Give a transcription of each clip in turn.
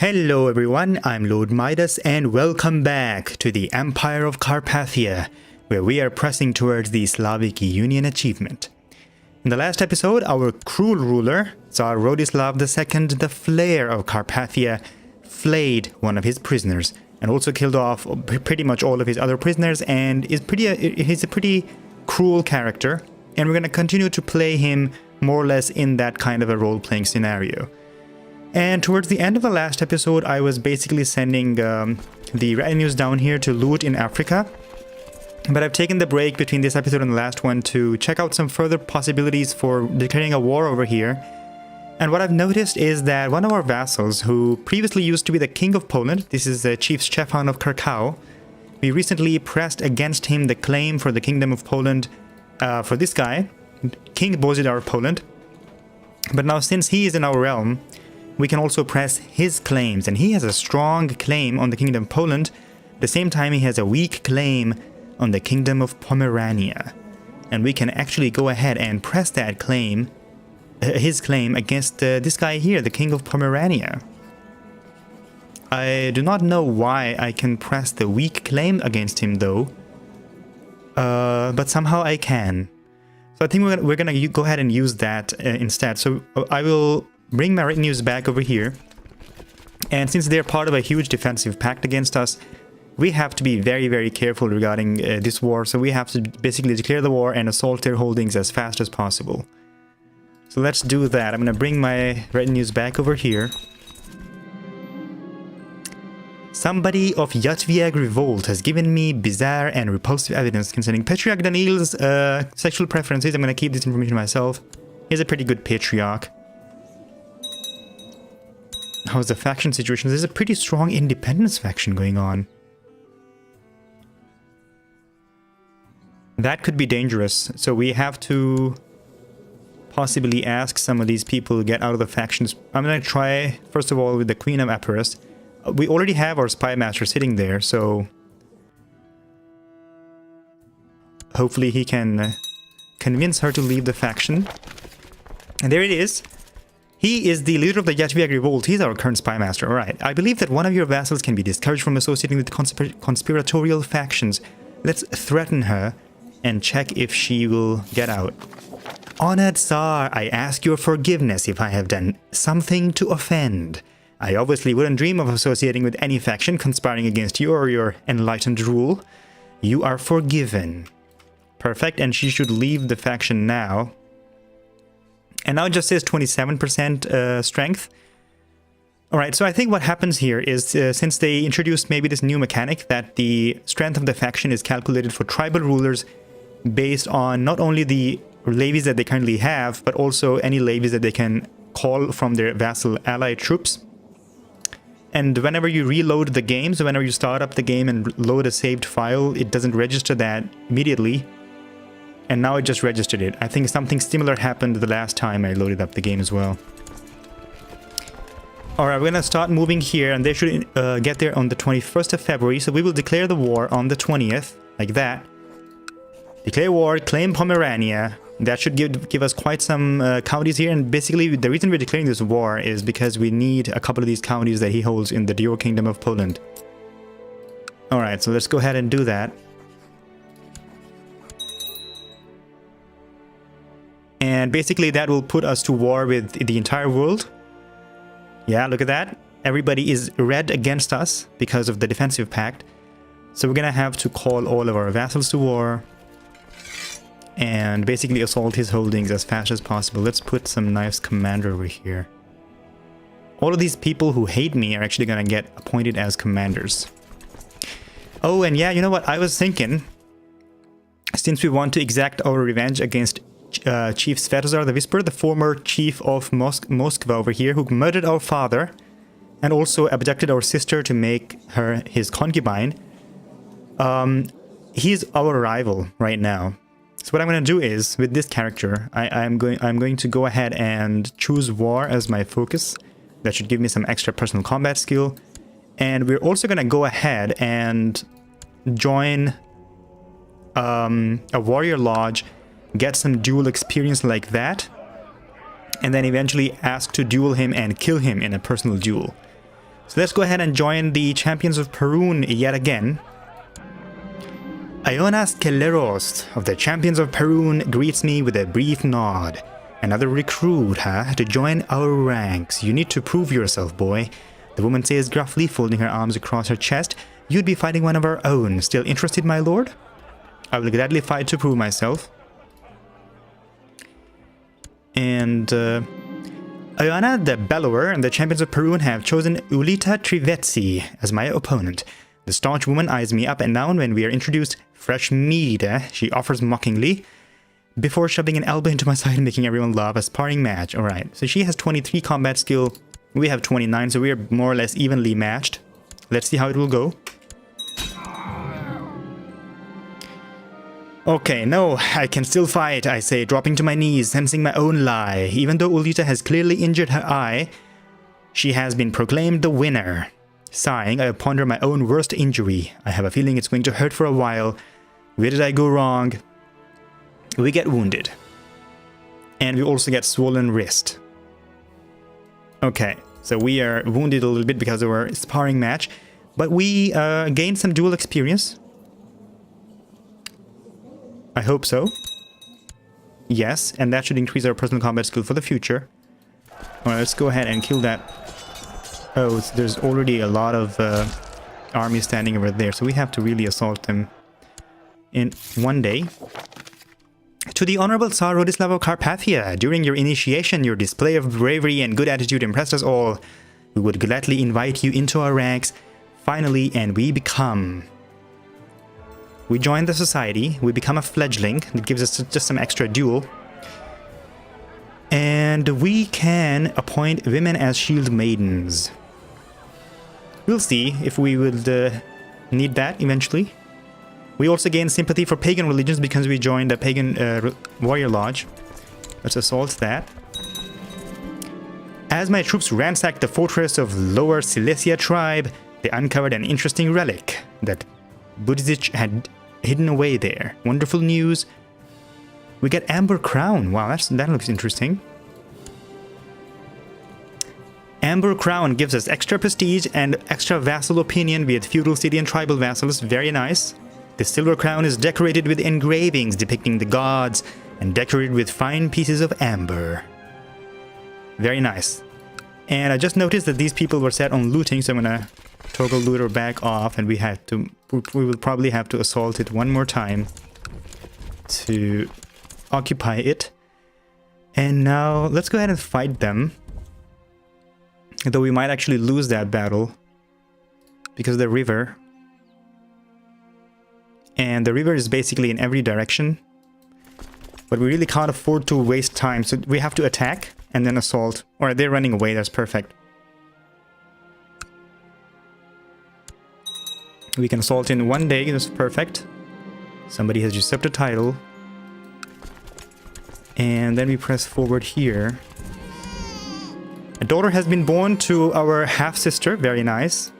Hello everyone, I'm LordMidas and welcome back to the Empire of Carpathia, where we are pressing towards the Slavic Union achievement. In the last episode, our cruel ruler, Tsar Rodislav II, the Flayer of Carpathia, flayed one of his prisoners and also killed off pretty much all of his other prisoners, and he's a pretty cruel character, and we're going to continue to play him more or less in that kind of a role-playing scenario. And towards the end of the last episode, I was basically sending the retinues down here to loot in Africa. But I've taken the break between this episode and the last one to check out some further possibilities for declaring a war over here. And what I've noticed is that one of our vassals, who previously used to be the King of Poland, this is Chief Stefan of Krakow, we recently pressed against him the claim for the Kingdom of Poland for this guy, King Bozidar of Poland. But now since he is in our realm, we can also press his claims, and he has a strong claim on the Kingdom of Poland. At the same time, he has a weak claim on the Kingdom of Pomerania. And we can actually go ahead and press that claim, his claim, against this guy here, the King of Pomerania. I do not know why I can press the weak claim against him though, but somehow I can. So I think we're gonna go ahead and use that instead. So I will bring my retinues back over here, and since they're part of a huge defensive pact against us, we have to be very, very careful regarding this war. So we have to basically declare the war and assault their holdings as fast as possible. So let's do that. I'm gonna bring my retinues back over here. Somebody of Yatviag revolt has given me bizarre and repulsive evidence concerning Patriarch Daniil's sexual preferences. I'm gonna keep this information myself. He's a pretty good patriarch. How's the faction situation? There's a pretty strong independence faction going on. That could be dangerous, so we have to possibly ask some of these people to get out of the factions. I'm gonna try, first of all, with the Queen of Epirus. We already have our spy master sitting there, so hopefully he can convince her to leave the faction. And there it is. He is the leader of the Yatviag revolt. He's our current spy master. Alright, I believe that one of your vassals can be discouraged from associating with conspiratorial factions. Let's threaten her and check if she will get out. Honored Tsar, I ask your forgiveness if I have done something to offend. I obviously wouldn't dream of associating with any faction conspiring against you or your enlightened rule. You are forgiven. Perfect, and she should leave the faction now. And now it just says 27% strength. Alright, so I think what happens here is, since they introduced maybe this new mechanic that the strength of the faction is calculated for tribal rulers based on not only the levies that they currently have, but also any levies that they can call from their vassal allied troops. And whenever you reload the game, so whenever you start up the game and load a saved file, it doesn't register that immediately. And now it just registered it. I think something similar happened the last time I loaded up the game as well. Alright, we're gonna start moving here, and they should get there on the 21st of February. So we will declare the war on the 20th, like that. Declare war, claim Pomerania. That should give us quite some counties here. And basically, the reason we're declaring this war is because we need a couple of these counties that he holds in the Duel Kingdom of Poland. Alright, so let's go ahead and do that. And basically that will put us to war with the entire world. Yeah, look at that. Everybody is red against us because of the defensive pact. So we're gonna have to call all of our vassals to war and basically assault his holdings as fast as possible. Let's put some nice commander over here. All of these people who hate me are actually gonna get appointed as commanders. Oh, and yeah, you know what? I was thinking, since we want to exact our revenge against Chief Svetozar the Whisperer, the former chief of Moskva over here, who murdered our father and also abducted our sister to make her his concubine. He's our rival right now. So what I'm going to do is, with this character, I'm going to go ahead and choose war as my focus. That should give me some extra personal combat skill. And we're also going to go ahead and join a warrior lodge, get some duel experience like that, and then eventually ask to duel him and kill him in a personal duel. So let's go ahead and join the champions of Perun yet again. Ionas Kelleros of the champions of Perun greets me with a brief nod. Another recruit, huh? To join our ranks. You need to prove yourself, boy. The woman says gruffly, folding her arms across her chest. You'd be fighting one of our own. Still interested, my lord? I will gladly fight to prove myself. And Iona the Bellower and the champions of Perun have chosen Ulita Trivetsi as my opponent. The staunch woman eyes me up and down when we are introduced. Fresh meat, eh? She offers mockingly, before shoving an elbow into my side and making everyone laugh. A sparring match. Alright, so she has 23 combat skill. We have 29, so we are more or less evenly matched. Let's see how it will go. Okay, no, I can still fight, I say, dropping to my knees, sensing my own lie. Even though Ulita has clearly injured her eye, she has been proclaimed the winner. Sighing, I ponder my own worst injury. I have a feeling it's going to hurt for a while. Where did I go wrong? We get wounded. And we also get swollen wrist. Okay, so we are wounded a little bit because of our sparring match. But we gained some duel experience. I hope so. Yes, and that should increase our personal combat skill for the future. Alright, let's go ahead and kill that. Oh, there's already a lot of army standing over there, so we have to really assault them in one day. To the Honorable Tsar Rodislav of Carpathia, during your initiation, your display of bravery and good attitude impressed us all. We would gladly invite you into our ranks. Finally, and we become... We join the society, we become a fledgling, that gives us just some extra duel. And we can appoint women as shield maidens. We'll see if we would need that eventually. We also gain sympathy for pagan religions because we joined a pagan warrior lodge. Let's assault that. As my troops ransacked the fortress of Lower Silesia tribe, they uncovered an interesting relic that Budzic had hidden away there. Wonderful news. We get Amber Crown. Wow, that looks interesting. Amber Crown gives us extra prestige and extra vassal opinion with feudal city and tribal vassals. Very nice. The silver crown is decorated with engravings depicting the gods and decorated with fine pieces of amber. Very nice. And I just noticed that these people were set on looting, so I'm gonna toggle looter back off, and we will probably have to assault it one more time to occupy it. And now let's go ahead and fight them. Though we might actually lose that battle because of the river. And the river is basically in every direction. But we really can't afford to waste time, so we have to attack and then assault. Alright, they're running away, that's perfect. We can assault in one day, that's perfect. Somebody has usurped a title. And then we press forward here. A daughter has been born to our half-sister, very nice.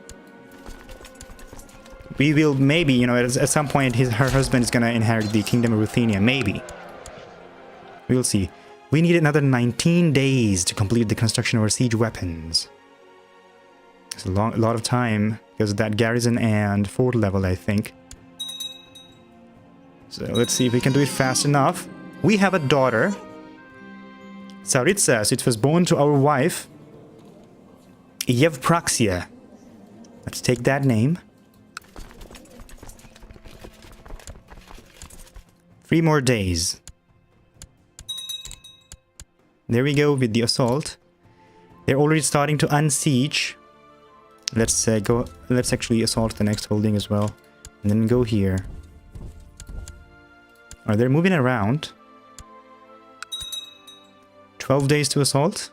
We will maybe, you know, at some point her husband is gonna inherit the Kingdom of Ruthenia, maybe. We'll see. We need another 19 days to complete the construction of our siege weapons. It's a lot of time because of that garrison and fort level, I think. So let's see if we can do it fast enough. We have a daughter, Tsaritsa. So it was born to our wife, Yevpraxia. Let's take that name. 3 more days. There we go with the assault. They're already starting to unsiege. Let's let's actually assault the next holding as well. And then go here. Are they moving around? 12 days to assault.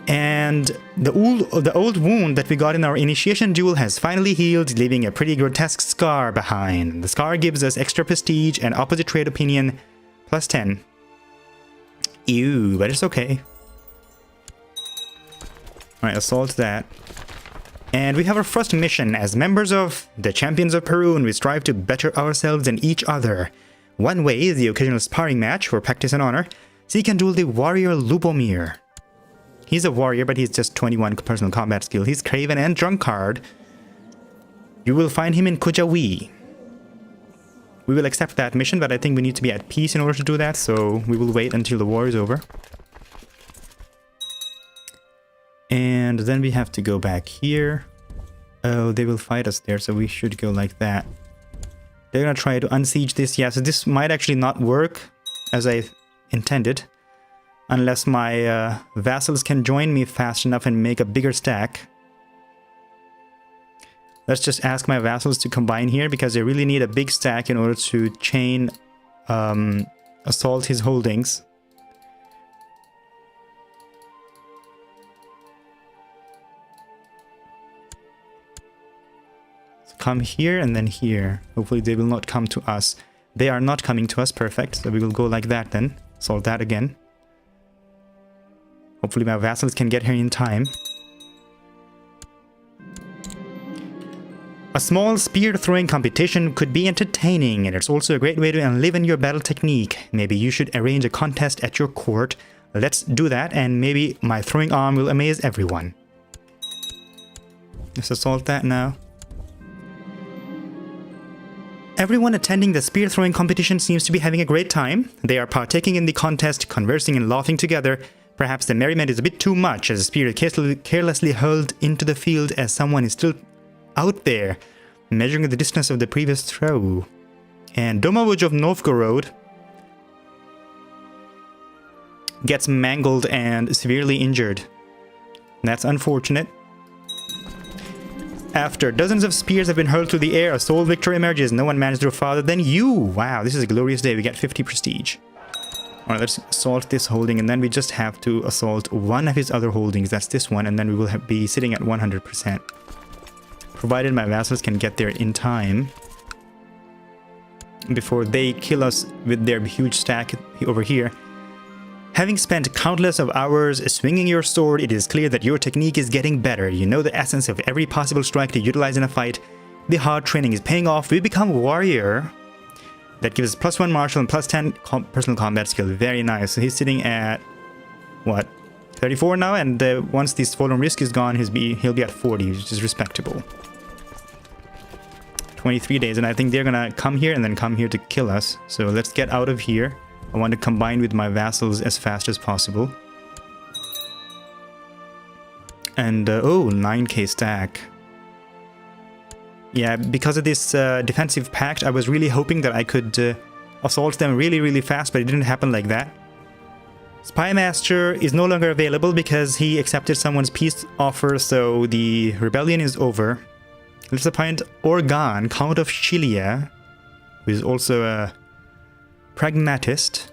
And the old wound that we got in our initiation duel has finally healed, leaving a pretty grotesque scar behind. The scar gives us extra prestige and opposite trade opinion plus 10. Ew, but it's okay. Alright, assault that. And we have our first mission. As members of the Champions of Perun, we strive to better ourselves and each other. One way is the occasional sparring match for practice and honor. So you can duel the warrior Lubomir. He's a warrior, but he's just 21 personal combat skill. He's craven and drunkard. You will find him in Kujawi. We will accept that mission, but I think we need to be at peace in order to do that, so we will wait until the war is over. And then we have to go back here. Oh, they will fight us there, so we should go like that. They're gonna try to unsiege this. Yeah, so this might actually not work as I intended. Unless my vassals can join me fast enough and make a bigger stack. Let's just ask my vassals to combine here, because they really need a big stack in order to chain assault his holdings. So come here and then here. Hopefully they will not come to us. They are not coming to us. Perfect. So we will go like that then. Solve that again. Hopefully my vassals can get here in time. A small spear throwing competition could be entertaining, and it's also a great way to enliven your battle technique. Maybe you should arrange a contest at your court. Let's do that, and maybe my throwing arm will amaze everyone. Let's assault that now. Everyone attending the spear throwing competition seems to be having a great time. They are partaking in the contest, conversing and laughing together. Perhaps the merriment is a bit too much, as a spear is carelessly hurled into the field as someone is still out there, measuring the distance of the previous throw. And Domovoj of Novgorod gets mangled and severely injured. That's unfortunate. After dozens of spears have been hurled through the air, a sole victor emerges. No one managed to farther than you. Wow, this is a glorious day. We get 50 prestige. Alright, let's assault this holding, and then we just have to assault one of his other holdings. That's this one, and then we will be sitting at 100%. Provided my vassals can get there in time. Before they kill us with their huge stack over here. Having spent countless of hours swinging your sword, it is clear that your technique is getting better. You know the essence of every possible strike to utilize in a fight. The hard training is paying off. We become a warrior. That gives us +1 martial and +10 personal combat skill. Very nice. So he's sitting at, what, 34 now? And once this fallen risk is gone, he'll be at 40, which is respectable. 23 days, and I think they're gonna come here and then come here to kill us. So let's get out of here. I want to combine with my vassals as fast as possible. And, oh, 9k stack. Yeah, because of this defensive pact, I was really hoping that I could assault them really, really fast, but it didn't happen like that. Spymaster is no longer available because he accepted someone's peace offer, so the rebellion is over. Let's appoint Organ, Count of Chilia, who is also a pragmatist.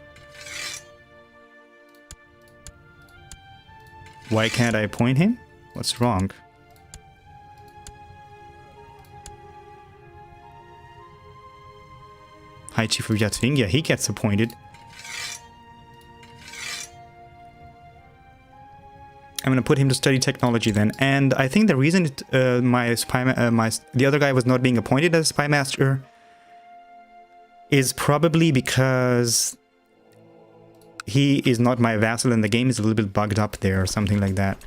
Why can't I appoint him? What's wrong? High Chief of Yatsing, yeah, he gets appointed. I'm gonna put him to study technology then, and I think the reason the other guy was not being appointed as spy master is probably because he is not my vassal and the game is a little bit bugged up there or something like that.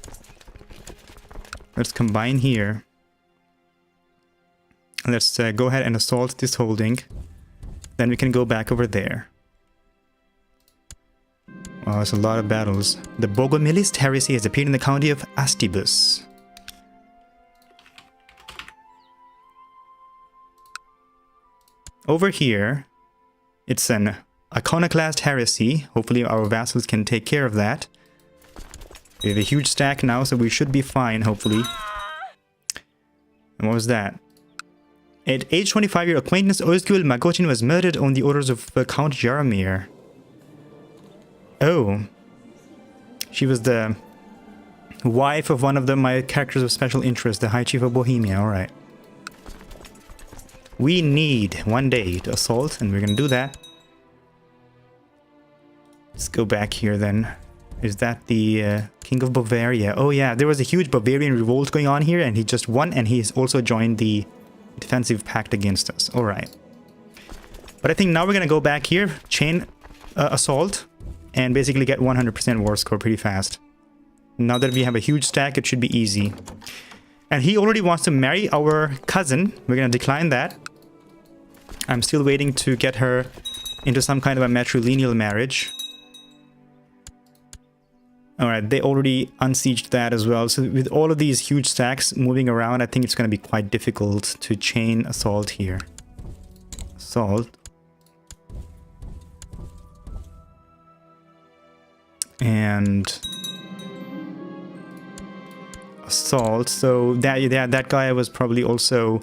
Let's combine here. Let's go ahead and assault this holding. Then we can go back over there. Wow, there's a lot of battles. The Bogomilist heresy has appeared in the county of Astibus. Over here, it's an iconoclast heresy. Hopefully our vassals can take care of that. We have a huge stack now, so we should be fine, hopefully. And what was that? At age 25, your acquaintance Ozgul Magotin was murdered on the orders of Count Jaromir. Oh. She was the wife of one of my characters of special interest, the High Chief of Bohemia. Alright. We need one day to assault, and we're gonna do that. Let's go back here then. Is that the King of Bavaria? Oh yeah, there was a huge Bavarian revolt going on here, and he just won, and he's also joined the defensive pact against us. Alright. But I think now we're gonna go back here, chain assault, and basically get 100% war score pretty fast. Now that we have a huge stack, it should be easy. And he already wants to marry our cousin. We're going to decline that. I'm still waiting to get her into some kind of a matrilineal marriage. Alright, they already unsieged that as well. So with all of these huge stacks moving around, I think it's going to be quite difficult to chain assault here. Assault. And assault. So that guy was probably also...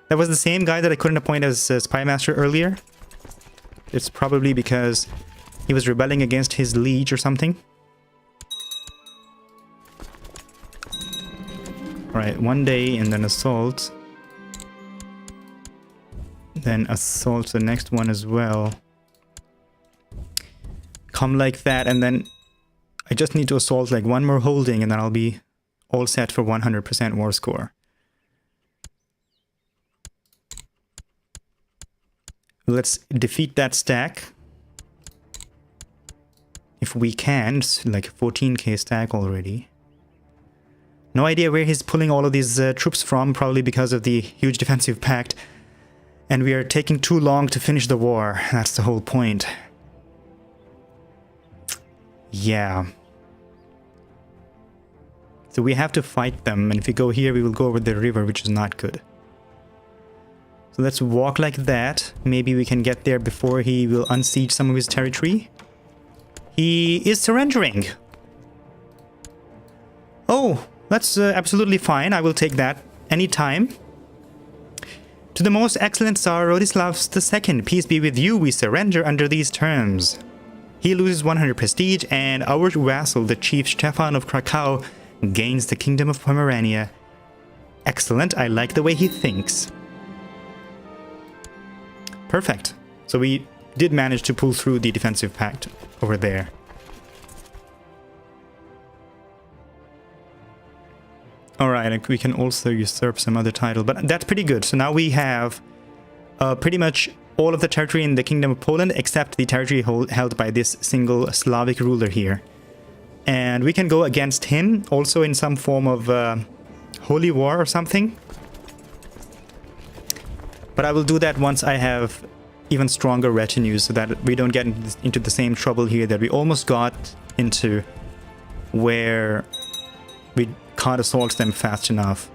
That was the same guy that I couldn't appoint as Spy Master earlier. It's probably because he was rebelling against his liege or something. Alright, one day and then assault. Then assault the next one as well. Come like that, and then I just need to assault like one more holding and then I'll be all set for 100% war score. Let's defeat that stack. If we can, it's like 14k stack already. No idea where he's pulling all of these troops from, probably because of the huge defensive pact. And we are taking too long to finish the war. That's the whole point. Yeah. So we have to fight them, and if we go here, we will go over the river, which is not good. So let's walk like that. Maybe we can get there before he will unsiege some of his territory. He is surrendering. Oh, that's absolutely fine. I will take that anytime. To the most excellent Tsar Rodislavs II, peace be with you, we surrender under these terms. He loses 100 prestige, and our vassal, the Chief Stefan of Krakow, gains the Kingdom of Pomerania. Excellent, I like the way he thinks. Perfect. So we did manage to pull through the defensive pact over there. Alright, we can also usurp some other title, but that's pretty good. So now we have pretty much all of the territory in the Kingdom of Poland except the territory held by this single Slavic ruler here. And we can go against him also in some form of holy war or something. But I will do that once I have even stronger retinues so that we don't get into the same trouble here that we almost got into, where we can't assault them fast enough.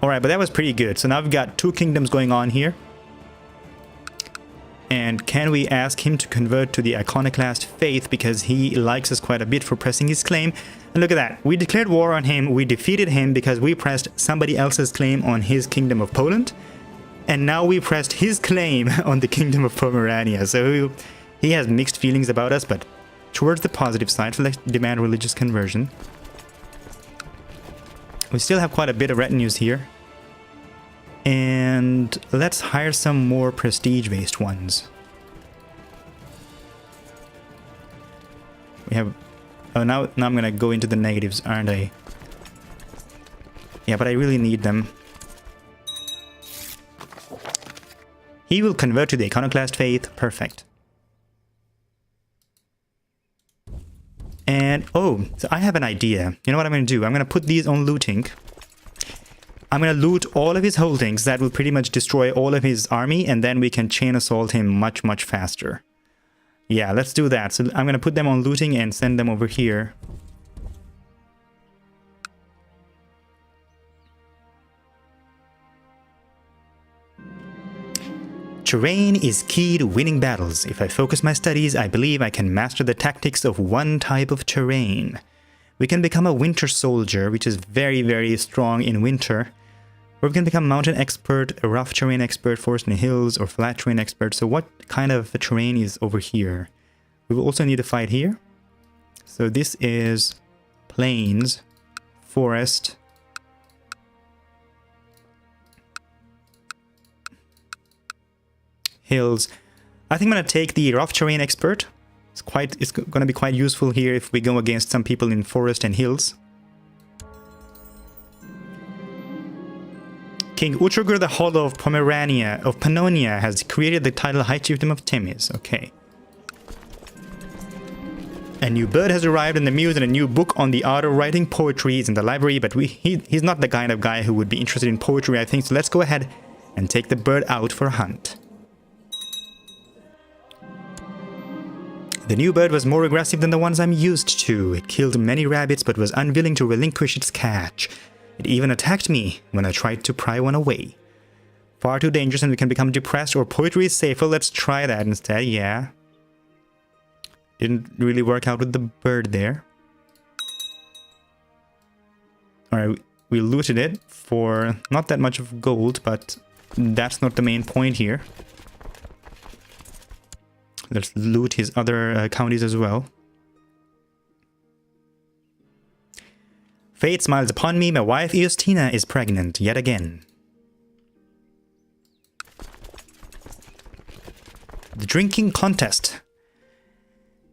Alright, but that was pretty good. So now we've got two kingdoms going on here. And can we ask him to convert to the iconoclast faith, because he likes us quite a bit for pressing his claim. And look at that. We declared war on him. We defeated him because we pressed somebody else's claim on his Kingdom of Poland. And now we pressed his claim on the Kingdom of Pomerania. So he has mixed feelings about us, but towards the positive side. So let's demand religious conversion. We still have quite a bit of retinues here. And let's hire some more prestige-based ones. We have... Oh, now I'm gonna go into the negatives, aren't I? Yeah, but I really need them. He will convert to the iconoclast faith. Perfect. And, oh, so I have an idea. You know what I'm gonna do? I'm gonna put these on looting. I'm going to loot all of his holdings. That will pretty much destroy all of his army, and then we can chain assault him much, much faster. Yeah, let's do that. So I'm going to put them on looting and send them over here. Terrain is key to winning battles. If I focus my studies, I believe I can master the tactics of one type of terrain. We can become a winter soldier, which is very, very strong in winter. Or we can become mountain expert, a rough terrain expert, forest in the hills, or flat terrain expert. So what kind of a terrain is over here? We will also need to fight here. So this is plains, forest, hills. I think I'm going to take the rough terrain expert. It's going to be quite useful here if we go against some people in forest and hills. King Utroger the Hollow of Pannonia has created the title High Chieftain of Temis. Okay. A new bird has arrived in the muse, and a new book on the art of writing poetry is in the library, but he's not the kind of guy who would be interested in poetry, I think, so let's go ahead and take the bird out for a hunt. The new bird was more aggressive than the ones I'm used to. It killed many rabbits but was unwilling to relinquish its catch. It even attacked me when I tried to pry one away. Far too dangerous and we can become depressed, or poetry is safer. Let's try that instead, yeah. Didn't really work out with the bird there. Alright, we looted it for not that much of gold, but that's not the main point here. Let's loot his other counties as well. Fate smiles upon me. My wife Eostina is pregnant yet again. The drinking contest.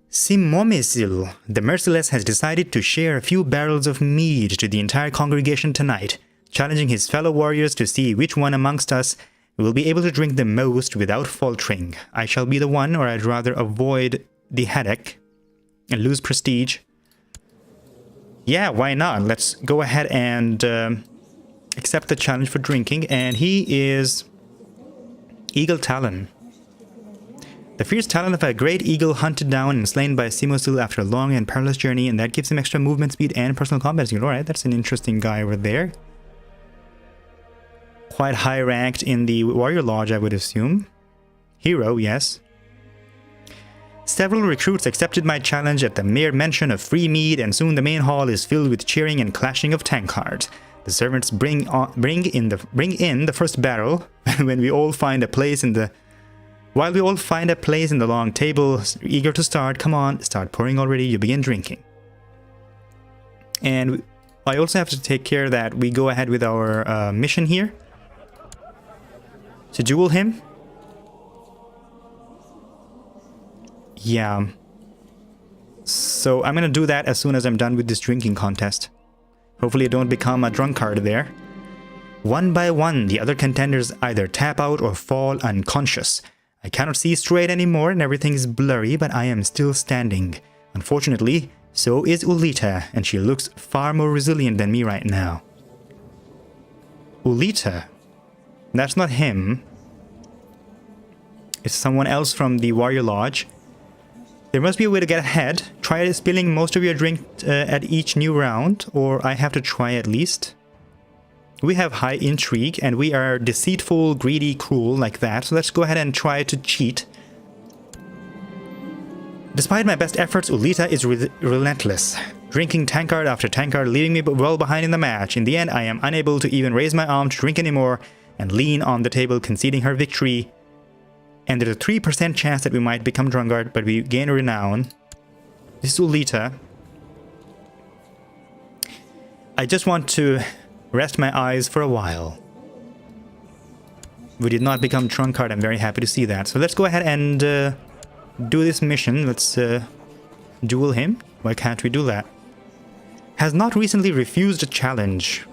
Simomesil, the merciless, has decided to share a few barrels of mead to the entire congregation tonight, challenging his fellow warriors to see which one amongst us will be able to drink the most without faltering. I shall be the one, or I'd rather avoid the headache and lose prestige. Yeah, why not? Let's go ahead and accept the challenge for drinking. And he is Eagle Talon. The fierce talon of a great eagle hunted down and slain by Simosil after a long and perilous journey, and that gives him extra movement speed and personal combat skill. Alright, that's an interesting guy over there. Quite high ranked in the warrior lodge, I would assume. Hero, yes. Several recruits accepted my challenge at the mere mention of free mead, and soon the main hall is filled with cheering and clashing of tankards. The servants bring in the first barrel when we all find a place in the While we all find a place in the long table, eager to start. Come on, start pouring already. You begin drinking. And I also have to take care that we go ahead with our mission here. To duel him. Yeah. So I'm gonna do that as soon as I'm done with this drinking contest. Hopefully I don't become a drunkard there. One by one, the other contenders either tap out or fall unconscious. I cannot see straight anymore and everything is blurry, but I am still standing. Unfortunately, so is Ulita, and she looks far more resilient than me right now. Ulita? That's not him. It's someone else from the warrior lodge. There must be a way to get ahead. Try spilling most of your drink at each new round, or I have to try at least. We have high intrigue, and we are deceitful, greedy, cruel, like that, so let's go ahead and try to cheat. Despite my best efforts, Ulita is relentless, drinking tankard after tankard, leaving me well behind in the match. In the end, I am unable to even raise my arm to drink anymore, and lean on the table, conceding her victory. And there's a 3% chance that we might become drunkard, but we gain renown. This is Ulita. I just want to rest my eyes for a while. We did not become drunkard. I'm very happy to see that. So let's go ahead and do this mission. Let's duel him. Why can't we do that? Has not recently refused a challenge.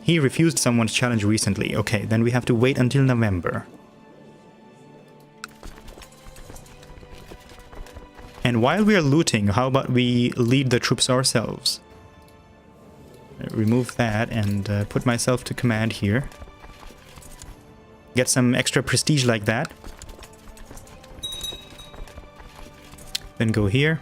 He refused someone's challenge recently. Okay, then we have to wait until November. And while we are looting, how about we lead the troops ourselves? Remove that and put myself to command here. Get some extra prestige like that. Then go here.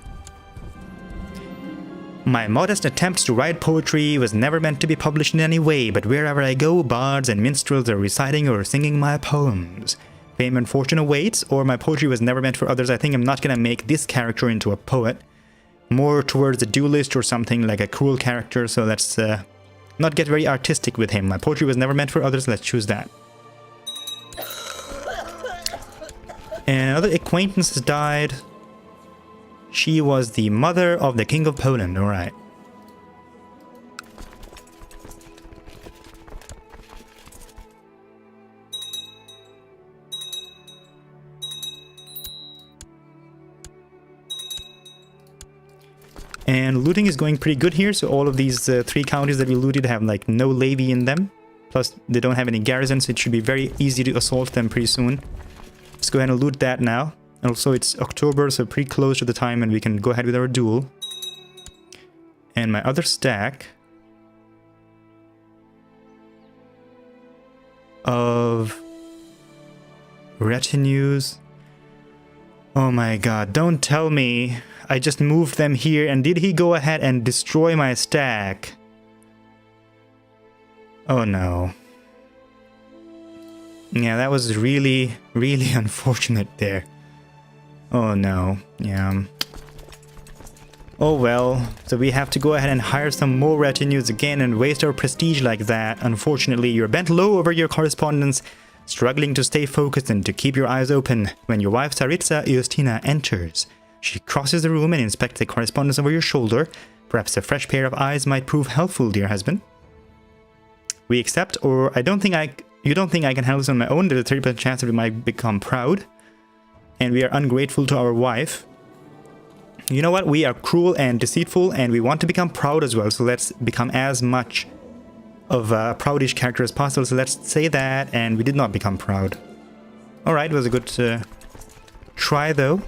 My modest attempts to write poetry was never meant to be published in any way, but wherever I go, bards and minstrels are reciting or singing my poems. Fame and fortune awaits, or my poetry was never meant for others. I think I'm not gonna make this character into a poet. More towards a duelist or something, like a cruel character, so let's not get very artistic with him. My poetry was never meant for others, let's choose that. And another acquaintance has died. She was the mother of the King of Poland, alright. And looting is going pretty good here, so all of these 3 counties that we looted have like no levy in them. Plus they don't have any garrisons, so it should be very easy to assault them pretty soon. Let's go ahead and loot that now. Also, it's October, so pretty close to the time when we can go ahead with our duel. And my other stack of retinues. Oh my god, don't tell me I just moved them here and did he go ahead and destroy my stack? Oh no. Yeah, that was really, really unfortunate there. Oh no, yeah. Oh well, so we have to go ahead and hire some more retinues again and waste our prestige like that. Unfortunately, you're bent low over your correspondence, struggling to stay focused and to keep your eyes open when your wife Tsaritsa Iostina enters. She crosses the room and inspects the correspondence over your shoulder. Perhaps a fresh pair of eyes might prove helpful, dear husband. We accept, or you don't think I can handle this on my own. There's a 30% chance that we might become proud. And we are ungrateful to our wife. You know what? We are cruel and deceitful, and we want to become proud as well. So let's become as much of a proudish character as possible. So let's say that, and we did not become proud. Alright, it was a good try though.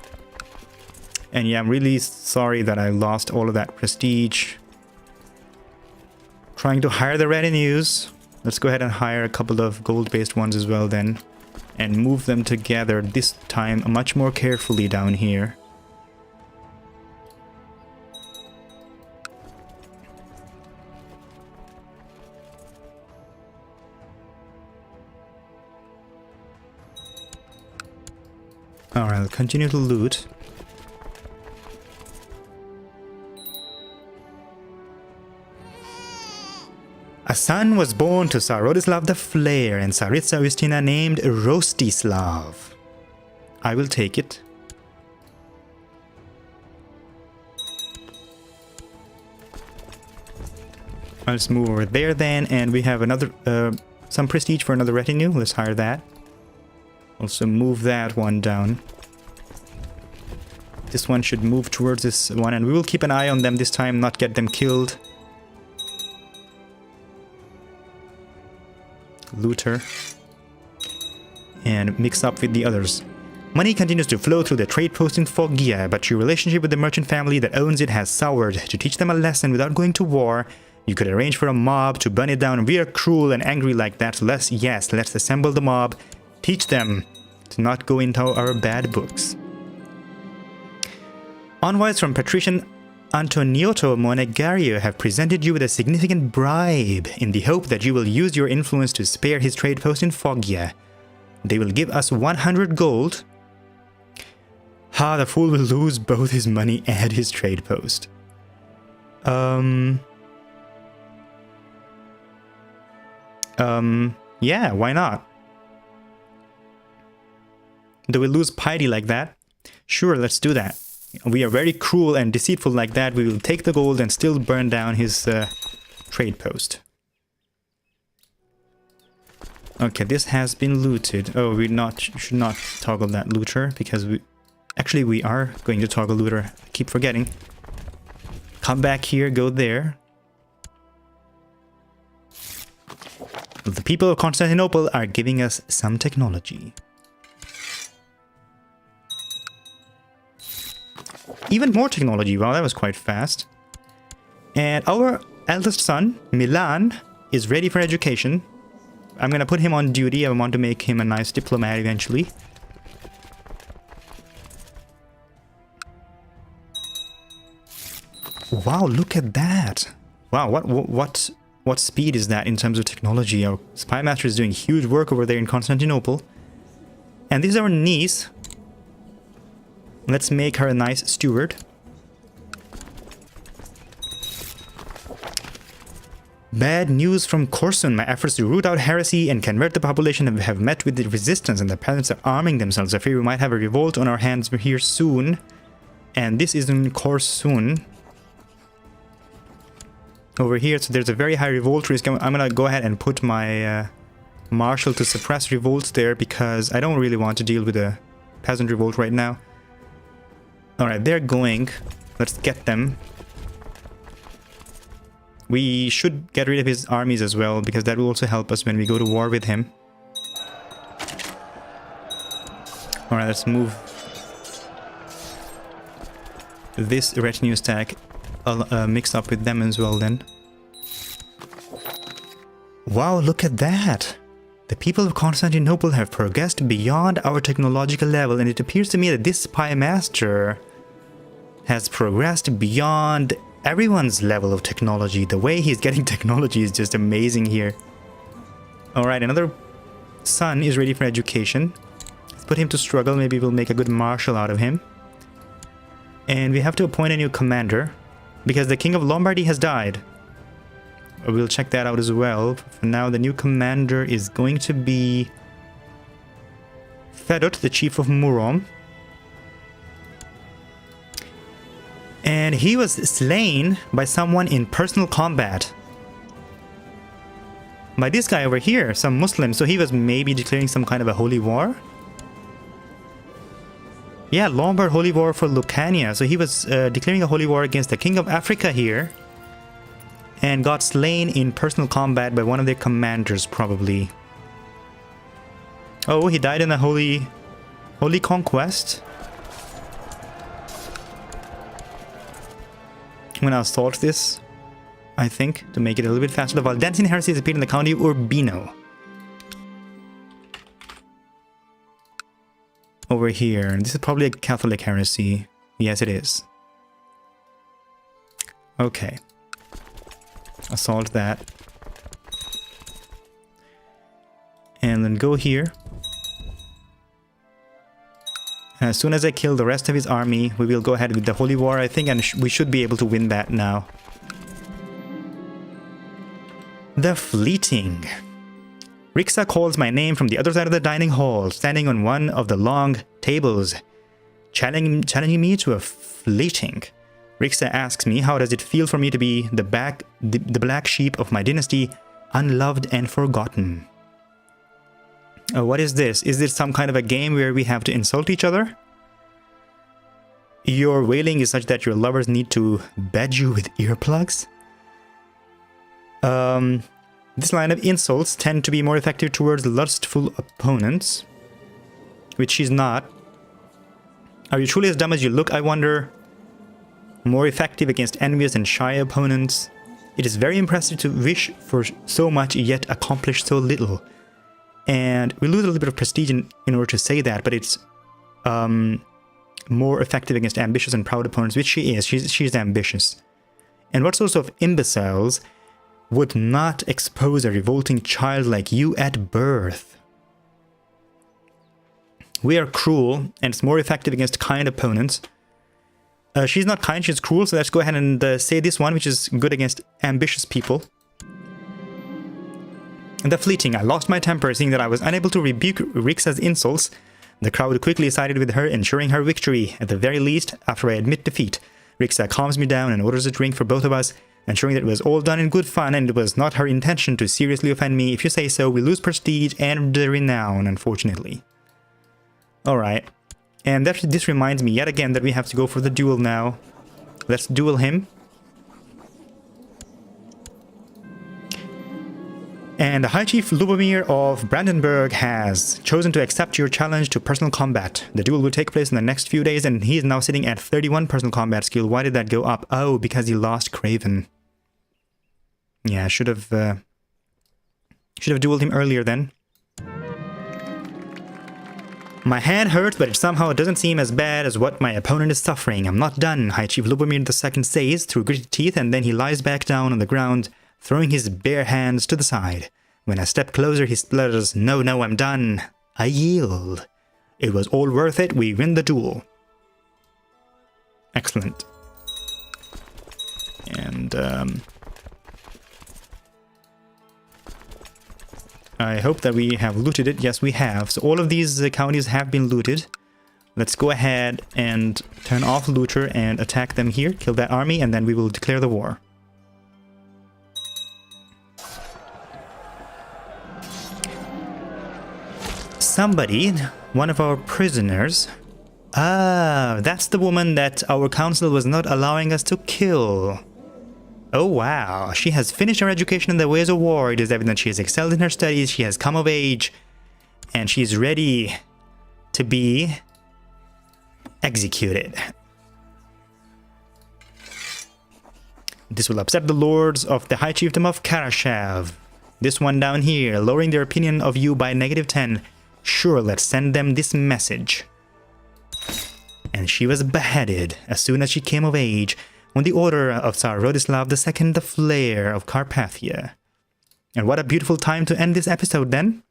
And yeah, I'm really sorry that I lost all of that prestige. Trying to hire the retinues. Let's go ahead and hire a couple of gold-based ones as well then. And move them together, this time much more carefully down here. Alright, I'll continue to loot. A son was born to Tsar Rodislav the Flare and Tsaritsa Ustina named Rostislav. I will take it. I'll just move over there then, and we have another some prestige for another retinue. Let's hire that. Also move that one down. This one should move towards this one, and we will keep an eye on them this time, not get them killed. Looter. And mix up with the others. Money continues to flow through the trade post in Foggia, but your relationship with the merchant family that owns it has soured. To teach them a lesson without going to war, you could arrange for a mob to burn it down. We are cruel and angry like that, so let's assemble the mob. Teach them to not go into our bad books. Envoys from Patrician Antoniotto Monegario have presented you with a significant bribe in the hope that you will use your influence to spare his trade post in Foggia. They will give us 100 gold. Ha, the fool will lose both his money and his trade post. Yeah, why not? They will lose piety like that? Sure, let's do that. We are very cruel and deceitful like that. We will take the gold and still burn down his trade post. Okay, this has been looted. Oh, we should not toggle that looter because we are going to toggle looter. I keep forgetting. Come back here, go there. The people of Constantinople are giving us some technology. Even more technology. Wow, that was quite fast. And our eldest son, Milan, is ready for education. I'm gonna put him on duty. I want to make him a nice diplomat eventually. Wow, look at that. Wow, what speed is that in terms of technology? Our spy master is doing huge work over there in Constantinople. And this is our niece. Let's make her a nice steward. Bad news from Korsun. My efforts to root out heresy and convert the population have met with the resistance, and the peasants are arming themselves. I fear we might have a revolt on our hands here soon. And this is in Korsun. Over here, so there's a very high revolt risk. I'm gonna go ahead and put my marshal to suppress revolts there because I don't really want to deal with a peasant revolt right now. Alright, they're going. Let's get them. We should get rid of his armies as well, because that will also help us when we go to war with him. Alright, let's move this retinue stack mixed up with them as well then. Wow, look at that! The people of Constantinople have progressed beyond our technological level, and it appears to me that this spy master has progressed beyond everyone's level of technology. The way he's getting technology is just amazing here. Alright, another son is ready for education. Let's put him to struggle. Maybe we'll make a good marshal out of him. And we have to appoint a new commander, because the king of Lombardy has died. We'll check that out as well. For now, the new commander is going to be Fedot, the chief of Murom. And he was slain by someone in personal combat. By this guy over here, some Muslim. So he was maybe declaring some kind of a holy war? Yeah, Lombard holy war for Lucania. So he was declaring a holy war against the king of Africa here. And got slain in personal combat by one of their commanders, probably. Oh, he died in a holy conquest. I'm gonna assault this, I think, to make it a little bit faster. The Valdensian heresy has appeared in the county of Urbino. Over here. This is probably a Catholic heresy. Yes, it is. Okay. Assault that. And then go here. As soon as I kill the rest of his army, we will go ahead with the Holy War, I think, and we should be able to win that now. The Fleeting. Rixa calls my name from the other side of the dining hall, standing on one of the long tables, challenging me to a fleeting. Rixa asks me, how does it feel for me to be the black sheep of my dynasty, unloved and forgotten? What is this? Is this some kind of a game where we have to insult each other? Your wailing is such that your lovers need to bed you with earplugs? This line of insults tend to be more effective towards lustful opponents, which she's not. Are you truly as dumb as you look, I wonder? More effective against envious and shy opponents. It is very impressive to wish for so much yet accomplish so little. And we lose a little bit of prestige in order to say that, but it's more effective against ambitious and proud opponents, which she is. She's ambitious. And what sorts of imbeciles would not expose a revolting child like you at birth? We are cruel, and it's more effective against kind opponents. She's not kind, she's cruel, so let's go ahead and say this one, which is good against ambitious people. The Fleeting. I lost my temper, seeing that I was unable to rebuke Rixa's insults. The crowd quickly sided with her, ensuring her victory. At the very least, after I admit defeat, Rixa calms me down and orders a drink for both of us, ensuring that it was all done in good fun and it was not her intention to seriously offend me. If you say so, we lose prestige and renown, unfortunately. Alright. And this reminds me yet again that we have to go for the duel now. Let's duel him. And the High Chief Lubomir of Brandenburg has chosen to accept your challenge to personal combat. The duel will take place in the next few days, and he is now sitting at 31 personal combat skill. Why did that go up? Oh, because he lost Craven. Yeah, I should have dueled him earlier then. My hand hurts, but it somehow doesn't seem as bad as what my opponent is suffering. I'm not done, High Chief Lubomir II says through gritted teeth, and then he lies back down on the ground, throwing his bare hands to the side. When I step closer, he splutters, "No, no, I'm done. I yield. It was all worth it. We win the duel." Excellent. And, I hope that we have looted it. Yes, we have. So all of these counties have been looted. Let's go ahead and turn off Looter and attack them here. Kill that army, and then we will declare the war. Somebody, one of our prisoners. Ah, that's the woman that our council was not allowing us to kill. Oh wow, she has finished her education in the ways of war. It is evident she has excelled in her studies, she has come of age, and she is ready to be executed. This will upset the lords of the High Chiefdom of Karashav. This one down here, lowering their opinion of you by -10. Sure, let's send them this message. And she was beheaded as soon as she came of age on the order of Tsar Rodislav II the Flare of Carpathia. And what a beautiful time to end this episode then.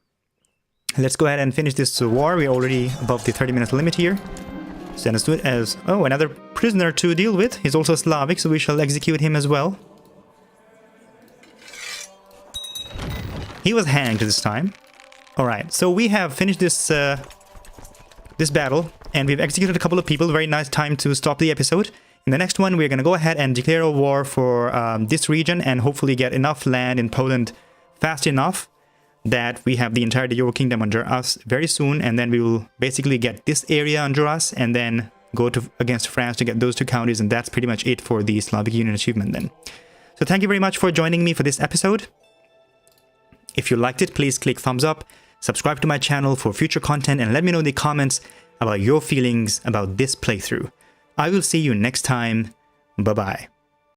Let's go ahead and finish this war. We're already above the 30-minute limit here. Send us to it as, oh, another prisoner to deal with. He's also Slavic, so we shall execute him as well. He was hanged this time. Alright, so we have finished this this battle, and we've executed a couple of people. Very nice time to stop the episode. In the next one, we're going to go ahead and declare a war for this region and hopefully get enough land in Poland fast enough that we have the entire Euro Kingdom under us very soon, and then we will basically get this area under us and then go to against France to get those 2 counties, and that's pretty much it for the Slavic Union achievement then. So thank you very much for joining me for this episode. If you liked it, please click thumbs up, subscribe to my channel for future content, and let me know in the comments about your feelings about this playthrough. I will see you next time. Bye-bye.